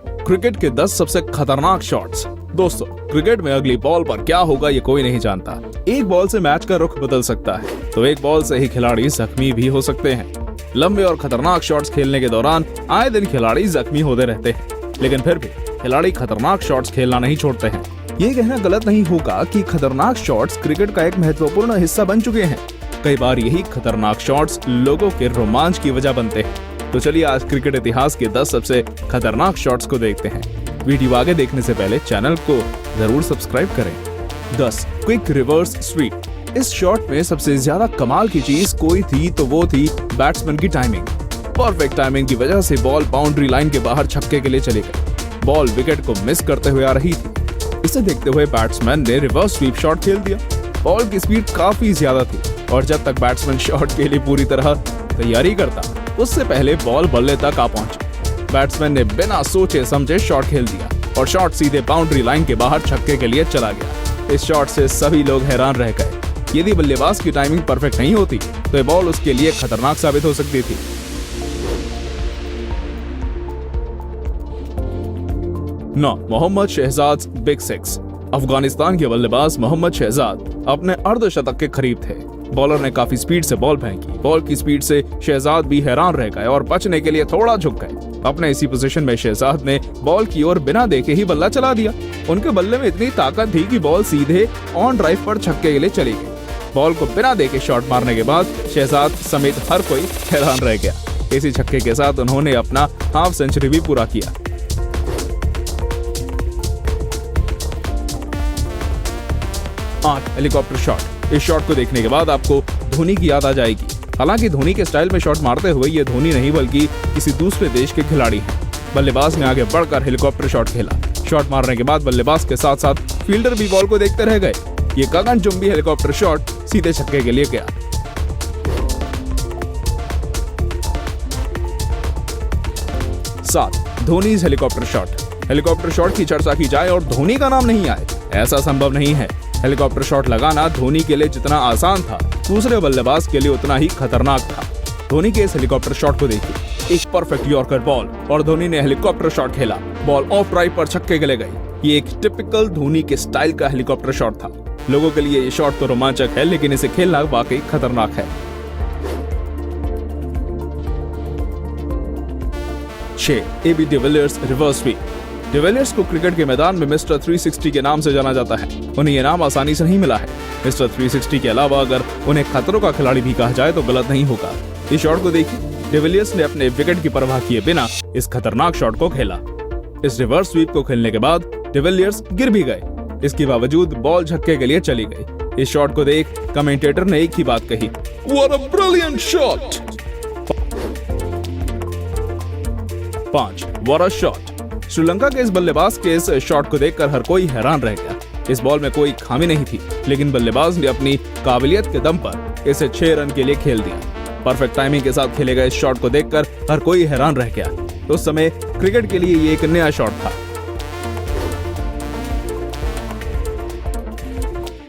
Cricket के 10 सबसे खतरनाक शॉट्स। दोस्तों, क्रिकेट में अगली बॉल पर क्या होगा ये कोई नहीं जानता। एक बॉल से मैच का रुख बदल सकता है, तो एक बॉल से ही खिलाड़ी जख्मी भी हो सकते हैं। लंबे और खतरनाक शॉट्स खेलने के दौरान आए दिन खिलाड़ी जख्मी होते रहते हैं, लेकिन फिर भी खिलाड़ी खतरनाक शॉट्स खेलना नहीं छोड़ते हैं। ये कहना गलत नहीं होगा कि खतरनाक शॉट्स क्रिकेट का एक महत्वपूर्ण हिस्सा बन चुके हैं। कई बार यही खतरनाक शॉट्स लोगों के रोमांच की वजह बनते हैं। तो चलिए आज क्रिकेट इतिहास के 10 सबसे खतरनाक शॉट्स को देखते हैं। वीडियो आगे देखने से पहले चैनल को जरूर सब्सक्राइब करें। 10 क्विक रिवर्स स्वीप। इस शॉट में सबसे ज्यादा कमाल की चीज कोई थी तो वो थी बैट्समैन की टाइमिंग। परफेक्ट टाइमिंग की वजह से बॉल बाउंड्री लाइन के बाहर छक्के के लिए चली गई। बॉल विकेट को मिस करते हुए आ रही थी। इसे देखते हुए बैट्समैन ने रिवर्स स्वीप शॉट खेल दिया। बॉल की स्पीड काफी ज्यादा थी और जब तक बैट्समैन शॉट के लिए पूरी तरह तैयारी करता, उससे पहले बॉल बल्ले तक आ पहुंची। बैट्समैन ने बिना सोचे समझे शॉट खेल दिया और शॉट सीधे बाउंड्री लाइन के बाहर छक्के के लिए चला गया। इस शॉट से सभी लोग हैरान रह गए। यदि बल्लेबाज की टाइमिंग परफेक्ट नहीं होती तो ये बॉल उसके लिए खतरनाक साबित हो सकती थी। 9 मोहम्मद शहजाद बिग सिक्स। अफगानिस्तान के बल्लेबाज मोहम्मद शहजाद अपने अर्धशतक के करीब थे। बॉलर ने काफी स्पीड से बॉल फेंकी। बॉल की स्पीड से शहजाद भी हैरान रह गए और बचने के लिए थोड़ा झुक गए। अपने इसी पोजीशन में शहजाद ने बॉल की ओर बिना देखे ही बल्ला चला दिया। उनके बल्ले में इतनी ताकत थी कि बॉल सीधे ऑन ड्राइव पर छक्के के लिए चली गई। बॉल को बिना देखे शॉट मारने के बाद शहजाद समेत हर कोई हैरान रह गया। इसी छक्के के साथ उन्होंने अपना हाफ सेंचुरी भी पूरा किया। 8 हेलीकॉप्टर शॉट। इस शॉट को देखने के बाद आपको धोनी की याद आ जाएगी। हालांकि धोनी के स्टाइल में शॉट मारते हुए ये धोनी नहीं बल्कि किसी दूसरे देश के खिलाड़ी हैं। बल्लेबाज ने आगे बढ़कर हेलीकॉप्टर शॉट खेला। शॉट मारने के बाद बल्लेबाज के साथ साथ फील्डर भी बॉल को देखते रह गए। ये गगनचुंबी हेलीकॉप्टर शॉट सीधे छक्के के लिए गया। 7 Dhoni helicopter shot. Helicopter shot की चर्चा की जाए और धोनी का नाम नहीं आए, ऐसा संभव नहीं है। हेलीकॉप्टर शॉट लगाना धोनी के लिए जितना आसान था, दूसरे बल्लेबाज के लिए उतना ही खतरनाक था। धोनी के इस हेलीकॉप्टर शॉट को देखिए। एक परफेक्ट यॉर्कर बॉल और धोनी ने हेलीकॉप्टर शॉट खेला। बॉल ऑफ ड्राइव पर छक्के के लिए गई। ये एक टिपिकल धोनी के स्टाइल का हेलीकॉप्टर शॉट था। लोगों के लिए ये शॉट तो रोमांचक है, लेकिन इसे खेलना वाकई खतरनाक है। 6 AB de Villiers reverse sweep. De Villiers को क्रिकेट के मैदान में मिस्टर 360 के नाम से जाना जाता है। उन्हें यह नाम आसानी से नहीं मिला है। मिस्टर 360 के अलावा अगर उन्हें खतरों का खिलाड़ी भी कहा जाए तो गलत नहीं होगा। इस शॉट को देखिए। डिविलियर्स ने अपने विकेट की परवाह किए बिना इस खतरनाक शॉट को खेला। इस रिवर्स स्वीप को खेलने के बाद डिविलियर्स गिर भी गए। इसके बावजूद बॉल छक्के के लिए चली गई। इस शॉट को देख कमेंटेटर ने एक ही बात कही, what a brilliant shot. 5 what a shot. Sri Lanka के इस बल्लेबाज के इस शॉट को देखकर हर कोई हैरान रह गया। इस बॉल में कोई खामी नहीं थी, लेकिन बल्लेबाज ने अपनी काबिलियत के दम पर इसे 6 रन के लिए खेल दिया। परफेक्ट टाइमिंग के साथ खेले गए इस शॉट को देखकर हर कोई हैरान रह गया। तो उस समय क्रिकेट के लिए ये एक नया शॉट था।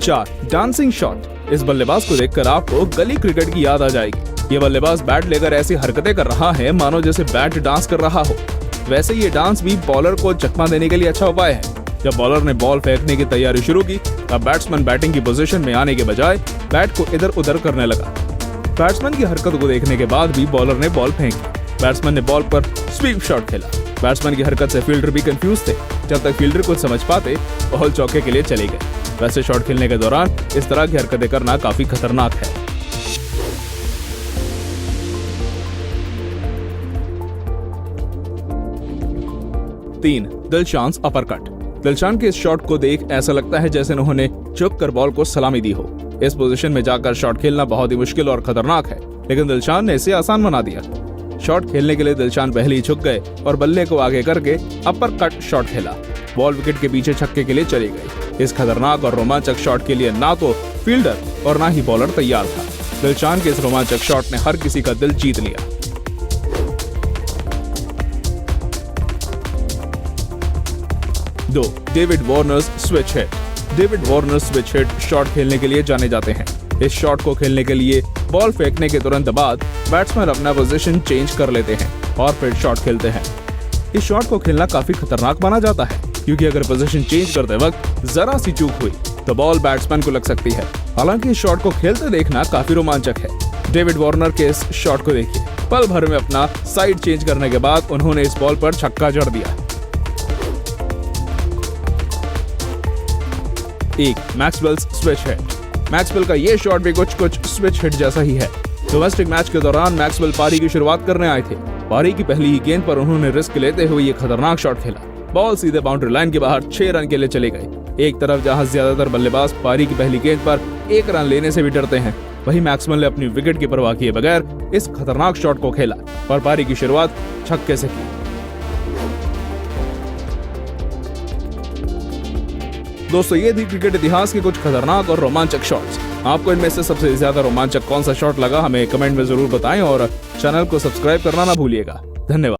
4 डांसिंग शॉट। इस बल्लेबाज को देखकर आपको गली क्रिकेट की याद आ जाएगी। ये बल्लेबाज बैट लेकर ऐसी हरकतें कर रहा है मानो जैसे बैट डांस कर रहा हो। वैसे ये डांस भी बॉलर को चकमा देने के लिए अच्छा उपाय है। जब बॉलर ने बॉल फेंकने की तैयारी शुरू की, तब बैट्समैन बैटिंग की पोजीशन में आने के बजाय बैट को इधर उधर करने लगा। बैट्समैन की हरकत को देखने के बाद भी बॉलर ने बॉल फेंकी। बैट्समैन ने बॉल पर स्वीप शॉट खेला। बैट्समैन की हरकत से फील्डर भी कंफ्यूज थे। जब तक फील्डर कुछ समझ पाते, बॉल चौके के लिए चले गए। वैसे शॉट खेलने के दौरान इस तरह की हरकतें करना काफी खतरनाक है। 3 दिलशान अपरकट। दिलशान के इस शॉट को देख ऐसा लगता है जैसे उन्होंने झुक कर बॉल को सलामी दी हो। इस पोजीशन में जाकर शॉट खेलना बहुत ही मुश्किल और खतरनाक है, लेकिन दिलशान ने इसे आसान बना दिया। शॉट खेलने के लिए दिलशान पहले ही झुक गए और बल्ले को आगे करके अपरकट शॉट खेला। बॉल विकेट के पीछे छक्के के लिए चली गई। इस खतरनाक और रोमांचक शॉट के लिए ना तो फील्डर और ना ही बॉलर तैयार था। दिलशान के इस रोमांचक शॉट ने हर किसी का दिल जीत लिया। 2 David Warners switch hit. David Warner switch hit shot खेलने के लिए जाने जाते हैं। इस शॉट को खेलने के लिए बॉल फेंकने के तुरंत बाद बैट्समैन अपना पोजीशन चेंज कर लेते हैं और फिर शॉट खेलते हैं। इस शॉट को खेलना काफी खतरनाक माना जाता है, क्योंकि अगर पोजीशन चेंज करते वक्त जरा सी चूक हुई तो बॉल बैट्समैन को लग सकती है। हालांकि इस शॉट को खेलते देखना काफी रोमांचक है। डेविड वार्नर के इस शॉट को देखिए। पल भर में अपना साइड चेंज करने के बाद उन्होंने इस बॉल पर छक्का जड़ दिया। एक मैक्सवेल्स स्विच हिट। मैक्सवेल का ये शॉट भी कुछ स्विच हिट जैसा ही है। डोमेस्टिक मैच के दौरान मैक्सवेल पारी की शुरुआत करने आए थे। पारी की पहली ही गेंद पर उन्होंने रिस्क लेते हुए ये खतरनाक शॉट खेला। बॉल सीधे बाउंड्री लाइन के बाहर 6 रन के लिए चले गए। एक तरफ जहां ज्यादातर बल्लेबाज पारी की पहली गेंद पर 1 रन लेने से भी डरते हैं, वहीं मैक्सवेल ने अपनी विकेट की परवाह किए बगैर इस खतरनाक शॉट को खेला और पारी की शुरुआत छक्के से की। दोस्तों, ये थी क्रिकेट इतिहास के कुछ खतरनाक और रोमांचक शॉट्स। आपको इनमें से सबसे ज्यादा रोमांचक कौन सा शॉट लगा, हमें कमेंट में जरूर बताएं और चैनल को सब्सक्राइब करना ना भूलिएगा। धन्यवाद।